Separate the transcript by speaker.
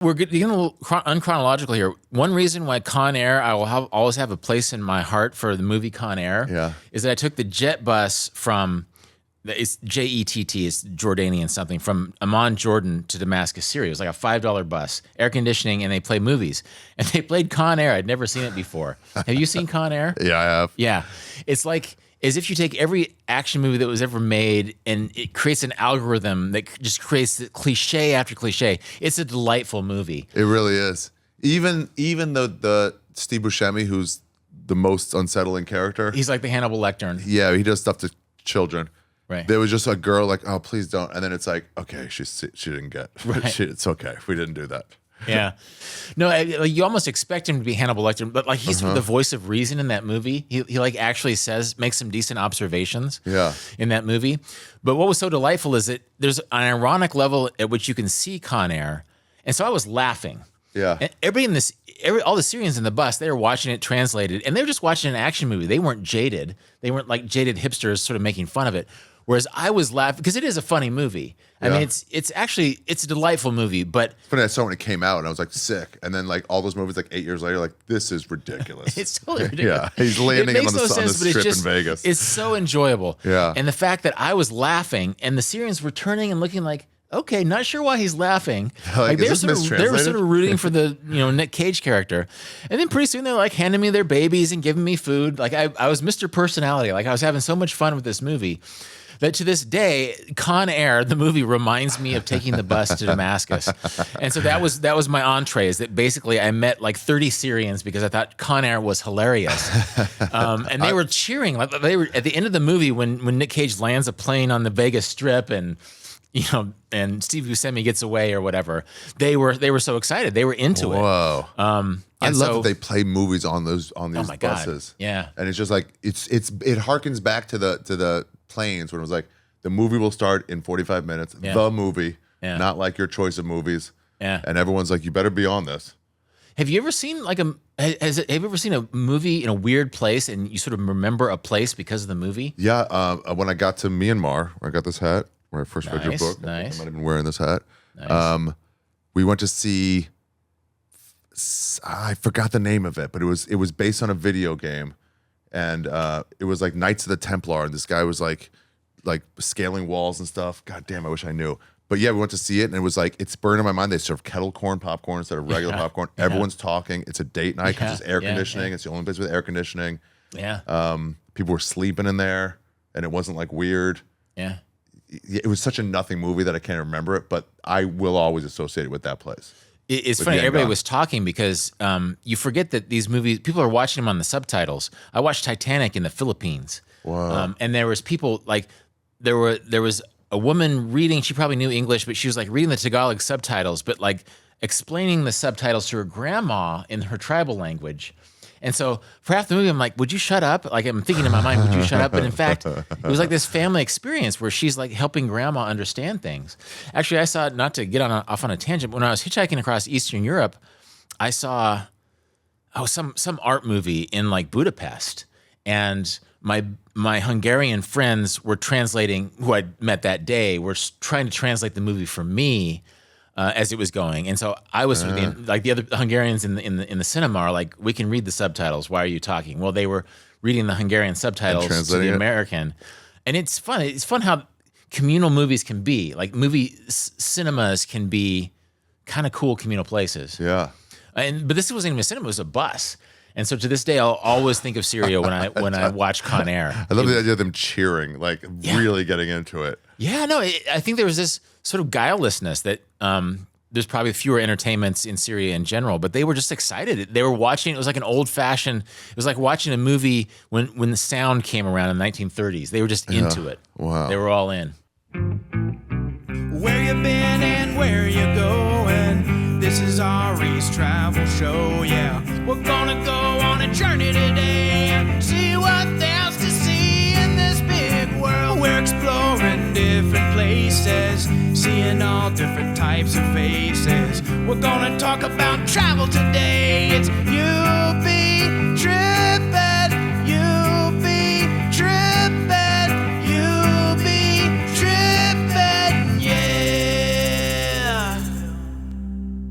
Speaker 1: we're getting a little unchronological here. One reason why Con Air, I will always have a place in my heart for the movie Con Air, is that I took the jet bus from, it's JETT, it's Jordanian something, from Amman, Jordan to Damascus, Syria. It was like a $5 bus, air conditioning, and they play movies. And they played Con Air. I'd never seen it before. Have you seen Con Air?
Speaker 2: Yeah, I have.
Speaker 1: Yeah. It's like as if you take every action movie that was ever made and it creates an algorithm that just creates cliche after cliche. It's a delightful movie.
Speaker 2: It really is. Even the Steve Buscemi, who's the most unsettling character.
Speaker 1: He's like the Hannibal Lecter.
Speaker 2: Yeah, he does stuff to children.
Speaker 1: Right.
Speaker 2: There was just a girl like, oh, please don't. And then it's like, okay, she didn't get.
Speaker 1: Right.
Speaker 2: It's okay. We didn't do that.
Speaker 1: Yeah. No, like you almost expect him to be Hannibal Lecter, but like he's the voice of reason in that movie. He like actually makes some decent observations in that movie. But what was so delightful is that there's an ironic level at which you can see Con Air. And so I was laughing.
Speaker 2: Yeah.
Speaker 1: And all the Syrians in the bus, they were watching it translated, and they were just watching an action movie. They weren't jaded. They weren't like jaded hipsters sort of making fun of it. Whereas I was laughing because it is a funny movie. I mean, it's a delightful movie. But
Speaker 2: it's funny, I saw it when it came out, and I was like sick. And then like all those movies, like 8 years later, like this is ridiculous.
Speaker 1: It's totally ridiculous.
Speaker 2: Yeah, he's landing him on the strip in Vegas.
Speaker 1: It's so enjoyable.
Speaker 2: Yeah,
Speaker 1: and the fact that I was laughing, and the Syrians were turning and looking like, okay, not sure why he's laughing.
Speaker 2: Like
Speaker 1: they were sort of rooting for the Nick Cage character, and then pretty soon they're like handing me their babies and giving me food. Like I was Mr. Personality. Like I was having so much fun with this movie. That to this day, Con Air, the movie, reminds me of taking the bus to Damascus. And so that was my entree, is that basically I met like 30 Syrians because I thought Con Air was hilarious. And they were cheering. Like they were at the end of the movie when Nick Cage lands a plane on the Vegas Strip and and Steve Buscemi gets away or whatever. They were so excited. They were into it.
Speaker 2: Whoa. I love that they play movies on these buses.
Speaker 1: God. Yeah.
Speaker 2: And it's just like it harkens back to the planes when it was like the movie will start in 45 minutes. Yeah. The movie, not like your choice of movies.
Speaker 1: Yeah.
Speaker 2: And everyone's like, you better be on this.
Speaker 1: Have you ever seen have you ever seen a movie in a weird place and you sort of remember a place because of the movie?
Speaker 2: Yeah. When I got to Myanmar, where I got this hat, where I first read your book,
Speaker 1: nice.
Speaker 2: I might have been wearing this hat.
Speaker 1: Nice.
Speaker 2: We went to see. I forgot the name of it, but it was based on a video game, and it was like Knights of the Templar, and this guy was like scaling walls and stuff. God damn, I wish I knew. But yeah, we went to see it, and it was like it's burned in my mind. They serve kettle corn popcorn instead of regular popcorn. Everyone's talking. It's a date night because it's air conditioning. It's the only place with air conditioning.
Speaker 1: Yeah.
Speaker 2: People were sleeping in there, and it wasn't like weird.
Speaker 1: Yeah.
Speaker 2: It was such a nothing movie that I can't remember it, but I will always associate it with that place.
Speaker 1: It's funny, everybody was talking because you forget that these movies, people are watching them on the subtitles. I watched Titanic in the Philippines.
Speaker 2: Wow.
Speaker 1: And there was people like, there was a woman reading, she probably knew English, but she was like reading the Tagalog subtitles, but like explaining the subtitles to her grandma in her tribal language. And so for half the movie, I'm like, would you shut up? Like I'm thinking in my mind, would you shut up? But in fact, it was like this family experience where she's like helping grandma understand things. Actually, I saw, not to get off on a tangent, when I was hitchhiking across Eastern Europe, I saw some art movie in like Budapest. And my Hungarian friends were translating, who I'd met that day, were trying to translate the movie for me. As it was going, and so I was sort of like the other Hungarians in the cinema are like, we can read the subtitles. Why are you talking? Well, they were reading the Hungarian subtitles to the American, and it's fun. It's fun how communal movies can be. Like cinemas can be kind of cool communal places.
Speaker 2: Yeah,
Speaker 1: but this wasn't even a cinema; it was a bus. And so to this day, I'll always think of Syria when I watch Con Air.
Speaker 2: I love the idea of them cheering, like really getting into it.
Speaker 1: Yeah, no, I think there was this sort of guilelessness that there's probably fewer entertainments in Syria in general, but they were just excited. They were watching, it was like an old-fashioned, it was like watching a movie when the sound came around in the 1930s. They were just into it.
Speaker 2: Wow.
Speaker 1: They were all in.
Speaker 3: Where you been and where you going? This is Ari's travel show, yeah. We're gonna go on a journey today and see what there's to see in this big world. We're exploring different places, seeing all different types of faces. We're gonna talk about travel today. It's